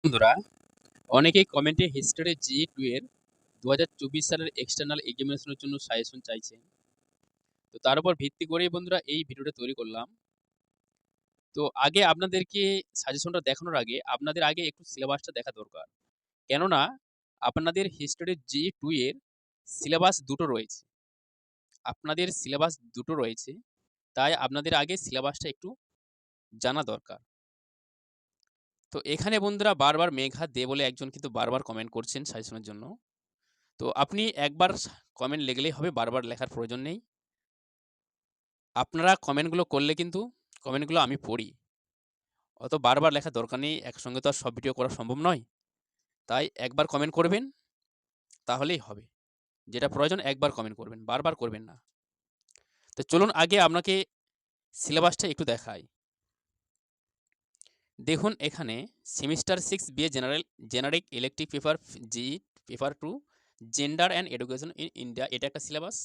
বন্ধুরা, অনেকেই কমেন্টে হিস্ট্রি জি2 এর 2024 সালের এক্সটার্নাল এক্সামিনেশনের জন্য সাজেশন চাইছেন। তো তার উপর ভিত্তি করেই বন্ধুরা এই ভিডিওটা তৈরি করলাম। তো আগে আপনাদেরকে সাজেশনটা দেখানোর আগে আপনাদের আগে একটু সিলেবাসটা দেখা দরকার। কেননা আপনাদের হিস্ট্রি জি2 এর সিলেবাস দুটো রয়েছে। আপনাদের সিলেবাস দুটো রয়েছে। তাই আপনাদের আগে সিলেবাসটা একটু জানা দরকার। তো এখানে বন্ধুরা বারবার মেঘা দে বলে একজন কিন্তু বারবার কমেন্ট করছেন সাজেশনের জন্য। তো আপনি একবার কমেন্ট লিখলেই হবে, বারবার লেখার প্রয়োজন নেই। আপনারা কমেন্টগুলো করলে কিন্তু কমেন্টগুলো আমি পড়ি। অত বারবার লেখার দরকার নেই। একসঙ্গে তো আর সব ভিডিও করা সম্ভব নয়। তাই একবার কমেন্ট করবেন, তাহলেই হবে। যেটা প্রয়োজন একবার কমেন্ট করবেন, বারবার করবেন না। তো চলুন আগে আপনাকে সিলেবাসটা একটু দেখাই। দেখুন এখানে semester 6 BA generic elective paper G paper 2 gender and education in India, এটা একটা সিলেবাস।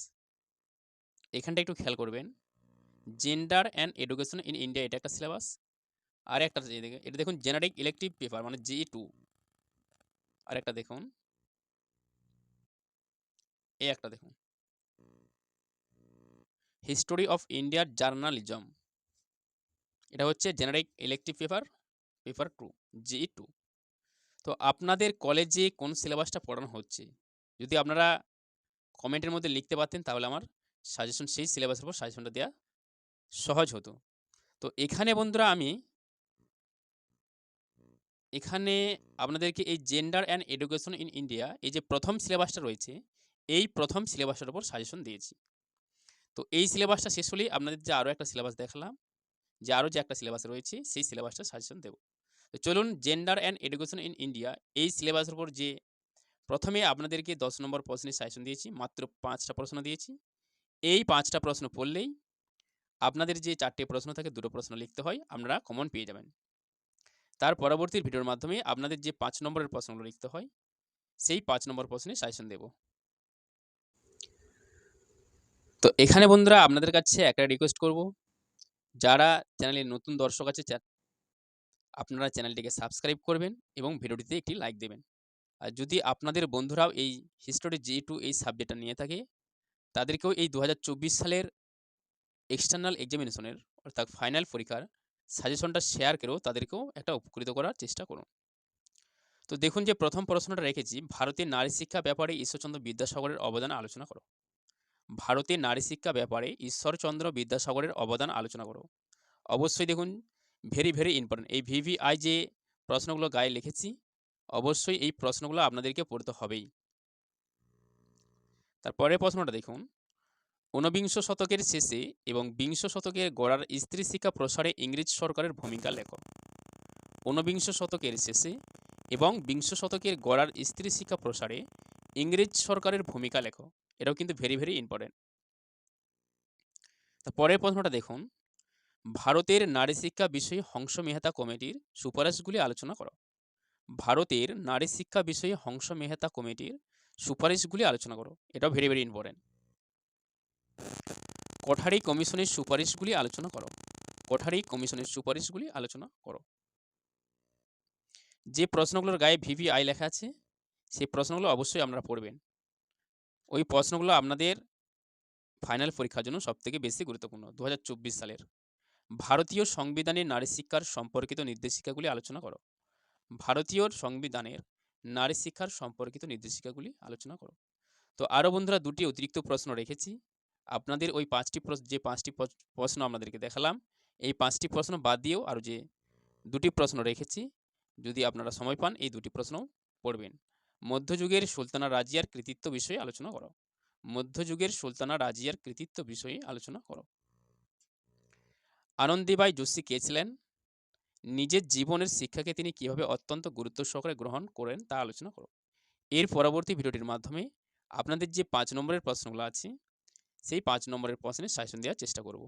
এখানটা একটু খেয়াল করবেন। Gender and education in India, এটা একটা সিলেবাস। আর একটা এটা দেখুন জেনারিক ইলেকটিভ পেপার মানে জি2। আর একটা দেখুন, এই একটা দেখুন হিস্টোরি অফ ইন্ডিয়ার জার্নালিজম, এটা হচ্ছে জেনারিক ইলেকটিভ পেপার 2 জি2। তো আপনাদের কলেজে কোন সিলেবাসটা পড়ানো হচ্ছে যদি আপনারা কমেন্টের মধ্যে লিখতে পারতেন, তাহলে আমার সাজেশন সেই সিলেবাসের উপর সাজেশনটা দেওয়া সহজ হতো। তো এখানে বন্ধুরা আমি এখানে আপনাদেরকে এই gender and education in India, এই যে প্রথম সিলেবাসটা রয়েছে, এই প্রথম সিলেবাসের উপর সাজেশন দিয়েছি। তো এই সিলেবাসটা শেষ হলেই আপনাদের যে আরও একটা সিলেবাস দেখালাম, যে আরও যে একটা সিলেবাস রয়েছে সেই সিলেবাসটা সাজেশন দেব। তো চলুন gender and education in India এই সিলেবাসের উপর যে প্রথমে আপনাদেরকে 10 নম্বর প্রশ্নের সাজেশন দিয়েছি, মাত্র 5টা প্রশ্ন দিয়েছি। এই 5টা প্রশ্ন পড়লেই আপনাদের যে 4টে প্রশ্ন থাকে 2টো প্রশ্ন লিখতে হয়, আপনারা কমন পেয়ে যাবেন। তার পরবর্তী ভিডিওর মাধ্যমে আপনাদের যে 5 নম্বরের প্রশ্নগুলো লিখতে হয়, সেই 5 নম্বর প্রশ্নের সাজেশন দেব। তো এখানে বন্ধুরা আপনাদের কাছে একটা রিকোয়েস্ট করব, যারা চ্যানেলে নতুন দর্শক আছে আপনারা চ্যানেলটিকে সাবস্ক্রাইব করবেন এবং ভিডিওটিতে একটি লাইক দেবেন। আর যদি আপনাদের বন্ধুরাও এই হিস্টোরি জি2 এই সাবজেক্টটা নিয়ে থাকে, তাদেরকেও এই 2024 সালের এক্সটার্নাল এক্সামিনেশনের অর্থাৎ ফাইনাল পরীক্ষার সাজেশনটা শেয়ার করেও তাদেরকেও একটা উপকৃত করার চেষ্টা করুন। তো দেখুন যে প্রথম প্রশ্নটা রেখেছি, ভারতের নারী শিক্ষা ব্যাপারে ঈশ্বরচন্দ্র বিদ্যাসাগরের অবদান আলোচনা করো। ভারতের নারী শিক্ষা ব্যাপারে ঈশ্বরচন্দ্র বিদ্যাসাগরের অবদান আলোচনা করো। অবশ্যই দেখুন ভেরি ভেরি ইম্পর্টেন্ট, এই ভিভিআই যে প্রশ্নগুলো গায়ে লিখেছি, অবশ্যই এই প্রশ্নগুলো আপনাদেরকে পড়তে হবেই। তারপরের প্রশ্নটা দেখুন, ঊনবিংশ শতকের শেষে এবং বিংশ শতকের গোড়ার স্ত্রী শিক্ষা প্রসারে ইংরেজ সরকারের ভূমিকা লেখো। ঊনবিংশ শতকের শেষে এবং বিংশ শতকের গোড়ার স্ত্রী শিক্ষা প্রসারে ইংরেজ সরকারের ভূমিকা লেখো। এটাও কিন্তু ভেরি ভেরি ইম্পর্টেন্ট। পরের প্রশ্নটা দেখুন, ভারতের নারী শিক্ষা বিষয়ে হংস মেহতা কমিটির সুপারিশগুলি আলোচনা করো। ভারতের নারী শিক্ষা বিষয়ে হংস মেহতা কমিটির সুপারিশগুলি আলোচনা করো। এটাও ভেরি ভেরি ইম্পর্টেন্ট। কোঠারি কমিশনের সুপারিশগুলি আলোচনা করো। কোঠারি কমিশনের সুপারিশগুলি আলোচনা করো। যে প্রশ্নগুলোর গায়ে ভিভিআই লেখা আছে সেই প্রশ্নগুলো অবশ্যই আপনারা পড়বেন। ওই প্রশ্নগুলো আপনাদের ফাইনাল পরীক্ষার জন্য সবথেকে বেশি গুরুত্বপূর্ণ। 2024 সালের ভারতীয় সংবিধানের নারী শিক্ষার সম্পর্কিত নির্দেশিকাগুলি আলোচনা করো। ভারতীয় সংবিধানের নারী শিক্ষার সম্পর্কিত নির্দেশিকাগুলি আলোচনা করো। তো আরও বন্ধুরা দুটি অতিরিক্ত প্রশ্ন রেখেছি। আপনাদের ওই যে পাঁচটি প্রশ্ন আপনাদেরকে দেখালাম, এই 5টি প্রশ্ন বাদ দিয়েও আরও যে 2টি প্রশ্ন রেখেছি, যদি আপনারা সময় পান এই 2টি প্রশ্ন পড়বেন। মধ্যযুগের সুলতানা রাজিয়ার কৃতিত্ব বিষয়ে আলোচনা করো। মধ্যযুগের সুলতানা রাজিয়ার কৃতিত্ব বিষয়ে আলোচনা করো। আনন্দীবাই জোশী কে ছিলেন? নিজের জীবনের শিক্ষাকে তিনি কিভাবে অত্যন্ত গুরুত্ব সহকারে গ্রহণ করেন তা আলোচনা করো। এর পরবর্তী ভিডিওটির মাধ্যমে আপনাদের যে 5 নম্বরের প্রশ্নগুলো আছে সেই 5 নম্বরের প্রশ্নের সাজেশন দেওয়ার চেষ্টা করব।